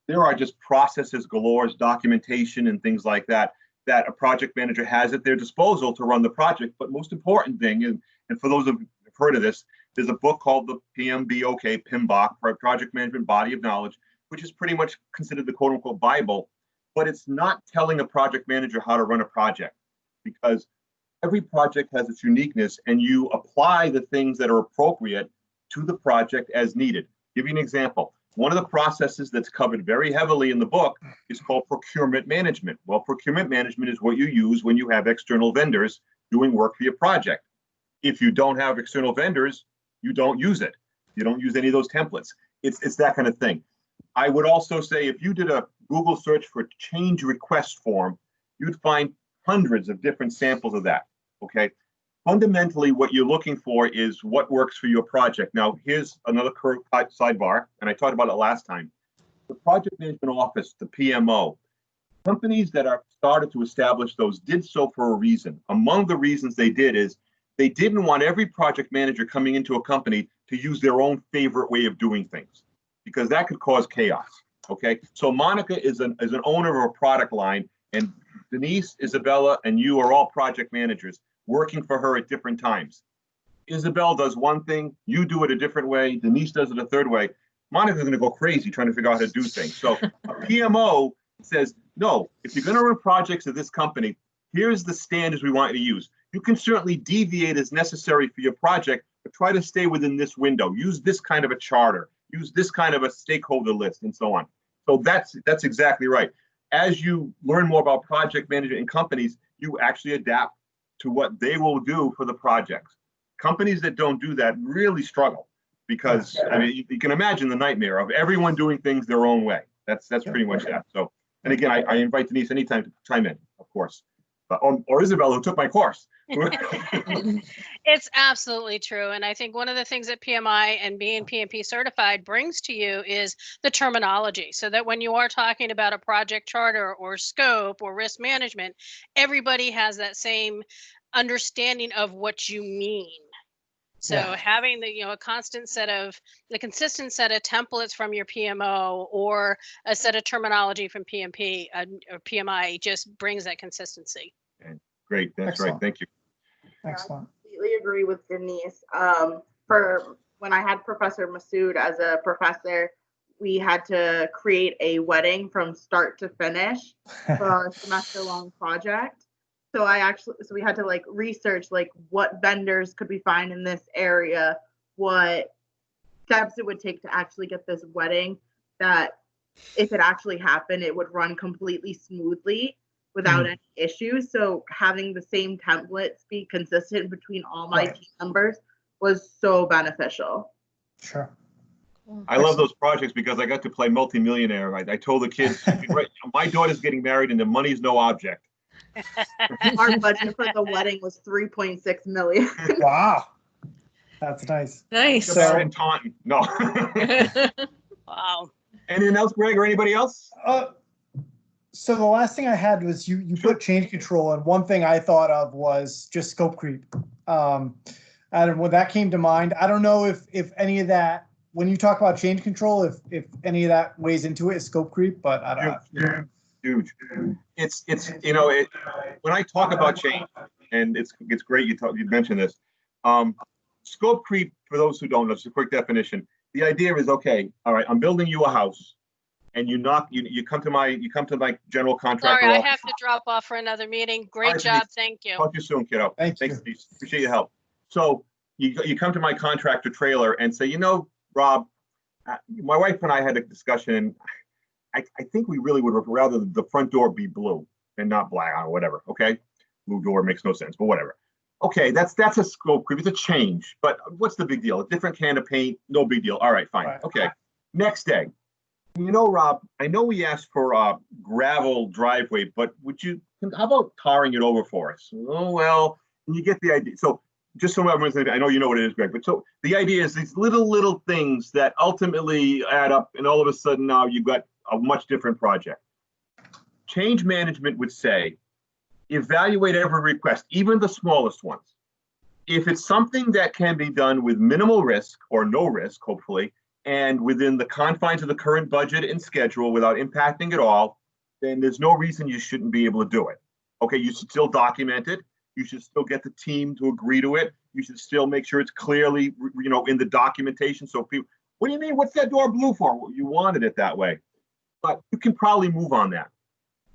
There are just processes galore, documentation and things like that a project manager has at their disposal to run the project. But most important thing, and for those who've heard of this, there's a book called the PMBOK, Project Management Body of Knowledge, which is pretty much considered the quote unquote Bible, but it's not telling a project manager how to run a project, because every project has its uniqueness and you apply the things that are appropriate to the project as needed. Give you an example. One of the processes that's covered very heavily in the book is called procurement management. Well, procurement management is what you use when you have external vendors doing work for your project. If you don't have external vendors, you don't use it. You don't use any of those templates. It's that kind of thing. I would also say if you did a Google search for change request form, you'd find hundreds of different samples of that, okay? Fundamentally, what you're looking for is what works for your project. Now, here's another sidebar, and I talked about it last time. The project management office, the PMO, companies that are started to establish those did so for a reason. Among the reasons they did is they didn't want every project manager coming into a company to use their own favorite way of doing things, because that could cause chaos, okay? So Monica is an owner of a product line, and Denise, Isabella, and you are all project managers working for her at different times. Isabel does one thing, you do it a different way, Denise does it a third way. Monica's gonna go crazy trying to figure out how to do things. So a PMO says, no, if you're gonna run projects at this company, here's the standards we want you to use. You can certainly deviate as necessary for your project, but try to stay within this window. Use this kind of a charter, use this kind of a stakeholder list, and so on. So that's exactly right. As you learn more about project management in companies, you actually adapt to what they will do for the projects. Companies that don't do that really struggle, because I mean, you can imagine the nightmare of everyone doing things their own way. That's pretty much that. So, and again, I invite Denise anytime to chime in, of course, or Isabel, who took my course. It's absolutely true. And I think one of the things that PMI and being PMP certified brings to you is the terminology, so that when you are talking about a project charter or scope or risk management, everybody has that same understanding of what you mean. So having a consistent set of templates from your PMO, or a set of terminology from PMP or PMI, just brings that consistency. Great, that's Excellent. right. Thank you. Excellent. I completely agree with Denise. For when I had Professor Masood as a professor, we had to create a wedding from start to finish for our semester-long project. So we had to research what vendors could we find in this area, what steps it would take to actually get this wedding that if it actually happened, it would run completely smoothly without any issues. So having the same templates be consistent between all my team members was so beneficial. Sure. I love those projects because I got to play multimillionaire. I told the kids, my daughter's getting married and the money's no object. Our budget for the wedding was $3.6 million. Wow. That's nice. Nice. So, in Taunton. No. Wow. Anything else, Greg, or anybody else? So the last thing I had was you put change control, and one thing I thought of was just scope creep. Adam, well, that came to mind. I don't know if any of that, when you talk about change control, if any of that weighs into it, is scope creep, but I don't. Huge. It's when I talk about change, and it's great you mentioned this. Scope creep, for those who don't know, just a quick definition. The idea is, okay, all right, I'm building you a house, and you come to my general contractor. Sorry, I office. have to drop off for another meeting. Great All right, job. Denise. Thank you. Talk to you soon, kiddo. Thanks, Denise. Appreciate your help. So you come to my contractor trailer and say, Rob, my wife and I had a discussion. I think we really would rather the front door be blue and not black or whatever. Okay, blue door makes no sense, but whatever. Okay, that's a scope creep. It's a change, but what's the big deal? A different can of paint, no big deal. All right, fine. Right. Okay, next day. Rob, I know we asked for a gravel driveway, but how about tarring it over for us? Oh, well, you get the idea. So just so everyone's, I know you know what it is, Greg, but so the idea is these little things that ultimately add up, and all of a sudden now you've got a much different project. Change management would say, evaluate every request, even the smallest ones. If it's something that can be done with minimal risk or no risk, hopefully, and within the confines of the current budget and schedule without impacting it all, then there's no reason you shouldn't be able to do it. Okay, you should still document it. You should still get the team to agree to it. You should still make sure it's clearly, in the documentation. So people, what do you mean? What's that door blue for? Well, you wanted it that way. But you can probably move on that.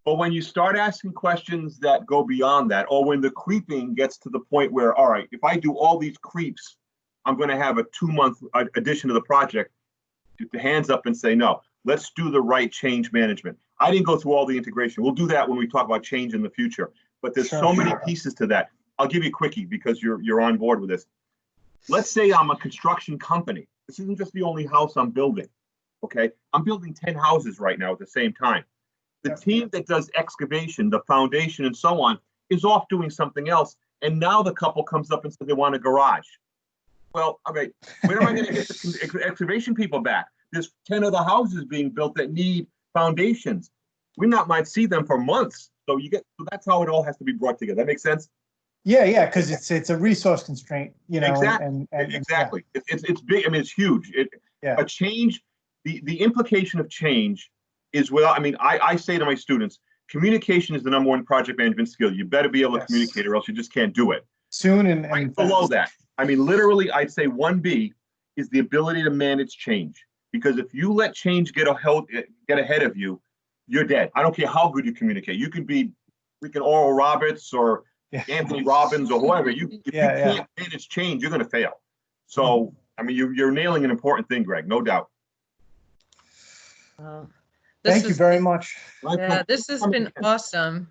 But when you start asking questions that go beyond that, or when the creeping gets to the point where, all right, if I do all these creeps, I'm going to have a 2-month addition to the project, put the hands up and say, no, let's do the right change management. I didn't go through all the integration. We'll do that when we talk about change in the future. But there's so many pieces to that. I'll give you a quickie because you're on board with this. Let's say I'm a construction company. This isn't just the only house I'm building. Okay, I'm building 10 houses right now at the same time. The team that does excavation, the foundation, and so on is off doing something else. And now the couple comes up and says they want a garage. Well, all right, where am I going to get the excavation people back? There's 10 other houses being built that need foundations. We might see them for months. So that's how it all has to be brought together. That makes sense? Yeah, because it's a resource constraint, Exactly. Exactly. Yeah. It's big. I mean, it's huge. A change. The implication of change is I say to my students, communication is the #1 project management skill. You better be able to communicate or else you just can't do it. Soon and right below that. I mean, literally, I'd say 1B is the ability to manage change. Because if you let change get ahead of you, you're dead. I don't care how good you communicate. You could be freaking Oral Roberts or Anthony Robbins or whoever. If you can't manage change, you're going to fail. So, I mean, you're nailing an important thing, Greg, no doubt. Thank you very much. Yeah, this has been awesome.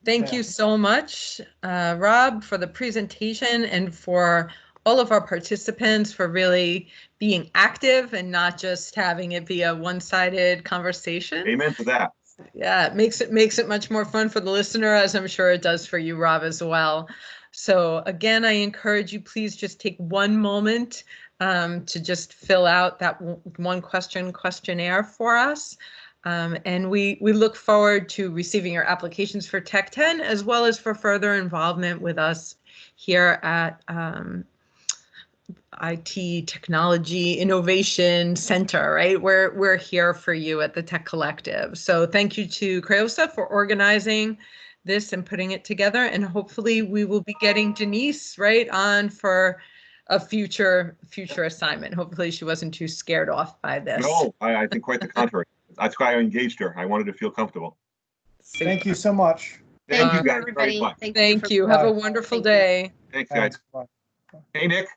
Thank you so much, Rob, for the presentation and for all of our participants for really being active and not just having it be a one-sided conversation. Amen to that. Yeah, it makes it much more fun for the listener, as I'm sure it does for you, Rob, as well. So again, I encourage you, please just take one moment to just fill out that one questionnaire for us. And we look forward to receiving your applications for Tech 10, as well as for further involvement with us here at IT Technology Innovation Center, right? We're here for you at the Tech Collective. So thank you to Creosa for organizing this and putting it together. And hopefully we will be getting Denise right on for a future assignment. Hopefully she wasn't too scared off by this. No, I think quite the contrary. That's why I engaged her. I wanted to feel comfortable. Super. Thank you so much. Thank you, guys, everybody. very much. Thank you. Have a wonderful day. Thanks, guys. Bye. Hey, Nick.